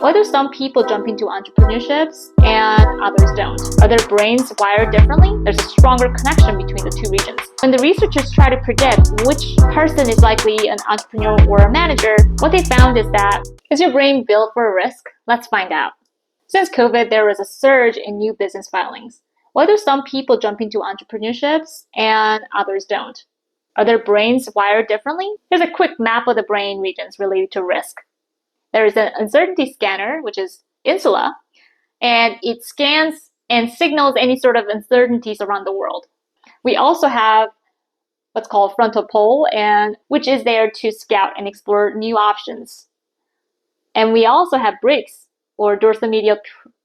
Why do some people jump into entrepreneurships and others don't? Are their brains wired differently? There's a stronger connection between the two regions. When the researchers try to predict which person is likely an entrepreneur or a manager, what they found is that, is your brain built for a risk? Let's find out. Since COVID, there was a surge in new business filings. Why do some people jump into entrepreneurships and others don't? Are their brains wired differently? Here's a quick map of the brain regions related to risk. There is an uncertainty scanner, which is Insula, and it scans and signals any sort of uncertainties around the world. We also have what's called frontal pole, which is there to scout and explore new options. And we also have brakes, or dorsomedial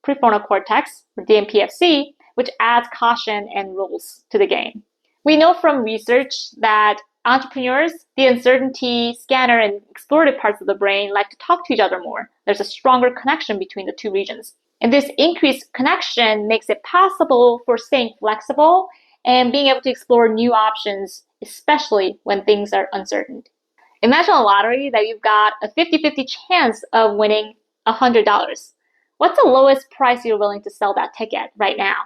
prefrontal cortex, or dmPFC, which adds caution and rules to the game. We know from research that entrepreneurs, the uncertainty scanner and explorative parts of the brain like to talk to each other more. There's a stronger connection between the two regions. And this increased connection makes it possible for staying flexible and being able to explore new options, especially when things are uncertain. Imagine a lottery that you've got a 50-50 chance of winning $100. What's the lowest price you're willing to sell that ticket right now?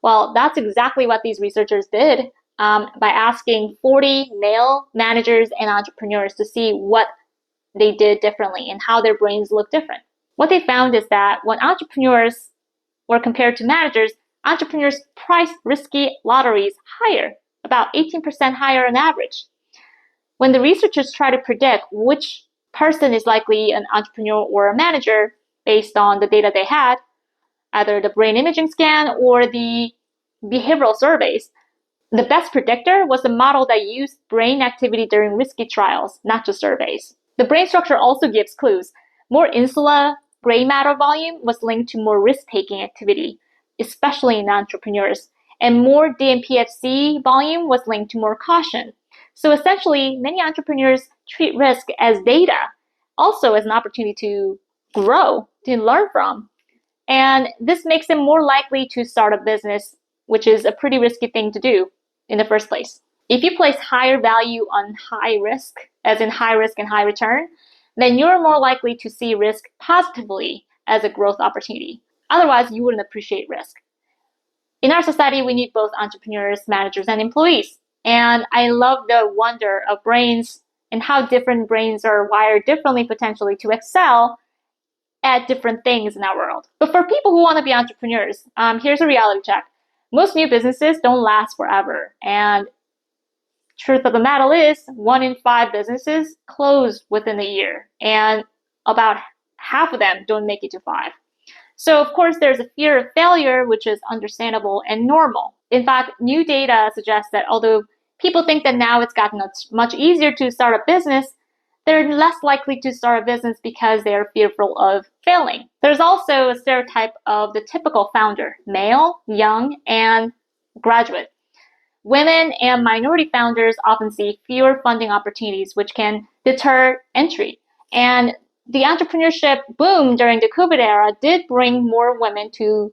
Well, that's exactly what these researchers did by asking 40 male managers and entrepreneurs to see what they did differently and how their brains look different. What they found is that when entrepreneurs were compared to managers, entrepreneurs priced risky lotteries higher, about 18% higher on average. When the researchers try to predict which person is likely an entrepreneur or a manager based on the data they had, either the brain imaging scan or the behavioral surveys, the best predictor was the model that used brain activity during risky trials, not just surveys. The brain structure also gives clues. More insula gray matter volume was linked to more risk-taking activity, especially in entrepreneurs, and more dmPFC volume was linked to more caution. So essentially, many entrepreneurs treat risk as data, also as an opportunity to grow, to learn from. And this makes them more likely to start a business, which is a pretty risky thing to do in the first place. If you place higher value on high risk, as in high risk and high return, then you're more likely to see risk positively as a growth opportunity. Otherwise, you wouldn't appreciate risk. In our society, we need both entrepreneurs, managers, and employees. And I love the wonder of brains and how different brains are wired differently potentially to excel at different things in our world. But for people who want to be entrepreneurs, here's a reality check. Most new businesses don't last forever. And truth of the matter is, 1 in 5 businesses close within a year. And about half of them don't make it to 5. So of course, there's a fear of failure, which is understandable and normal. In fact, new data suggests that although people think that now it's gotten much easier to start a business, they're less likely to start a business because they're fearful of failing. There's also a stereotype of the typical founder, male, young, and graduate. Women and minority founders often see fewer funding opportunities, which can deter entry. And the entrepreneurship boom during the COVID era did bring more women to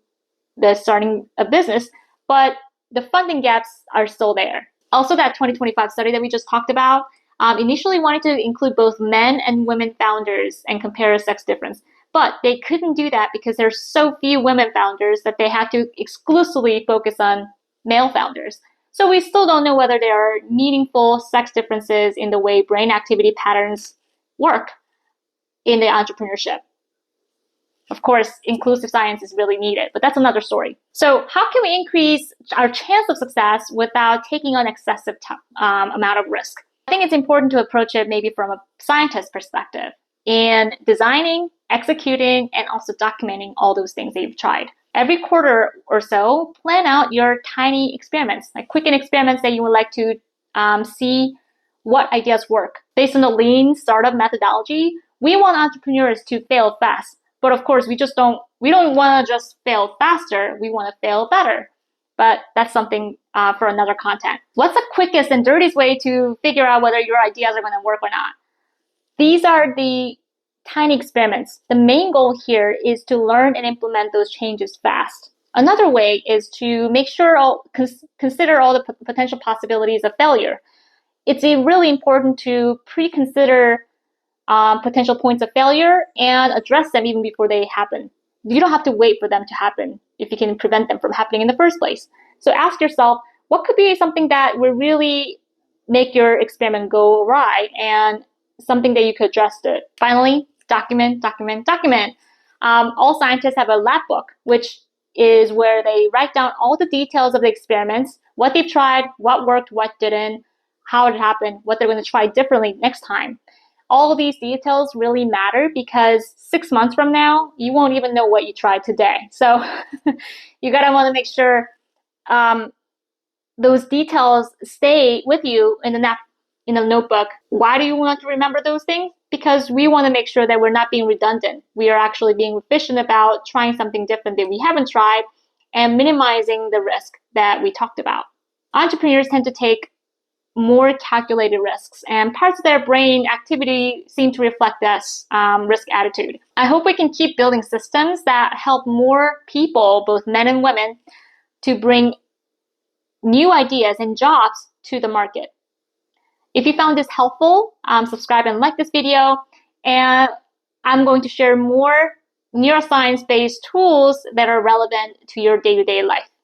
the starting a business, but the funding gaps are still there. Also, that 2025 study that we just talked about initially wanted to include both men and women founders and compare a sex difference. But they couldn't do that because there's so few women founders that they had to exclusively focus on male founders. So we still don't know whether there are meaningful sex differences in the way brain activity patterns work in the entrepreneurship. Of course, inclusive science is really needed, but that's another story. So how can we increase our chance of success without taking on excessive amount of risk? I think it's important to approach it maybe from a scientist perspective in designing, executing, and also documenting all those things that you've tried. Every quarter or so, plan out your tiny experiments, like quicken experiments that you would like to see what ideas work. Based on the lean startup methodology, we want entrepreneurs to fail fast. But of course, we don't want to just fail faster. We want to fail better. But that's something for another content. What's the quickest and dirtiest way to figure out whether your ideas are going to work or not? These are the tiny experiments. The main goal here is to learn and implement those changes fast. Another way is to make sure consider all the potential possibilities of failure. It's really important to pre-consider potential points of failure and address them even before they happen. You don't have to wait for them to happen if you can prevent them from happening in the first place. So ask yourself, what could be something that will really make your experiment go awry and something that you could address it. Finally, document. All scientists have a lab book, which is where they write down all the details of the experiments, what they've tried, what worked, what didn't, how it happened, what they're going to try differently next time. All of these details really matter because 6 months from now, you won't even know what you tried today. So you gotta want to make sure those details stay with you in the notebook. Why do you want to remember those things? Because we want to make sure that we're not being redundant. We are actually being efficient about trying something different that we haven't tried and minimizing the risk that we talked about. Entrepreneurs tend to take more calculated risks, and parts of their brain activity seem to reflect this risk attitude. I hope we can keep building systems that help more people, both men and women, to bring new ideas and jobs to the market. If you found this helpful, subscribe and like this video, and I'm going to share more neuroscience-based tools that are relevant to your day-to-day life.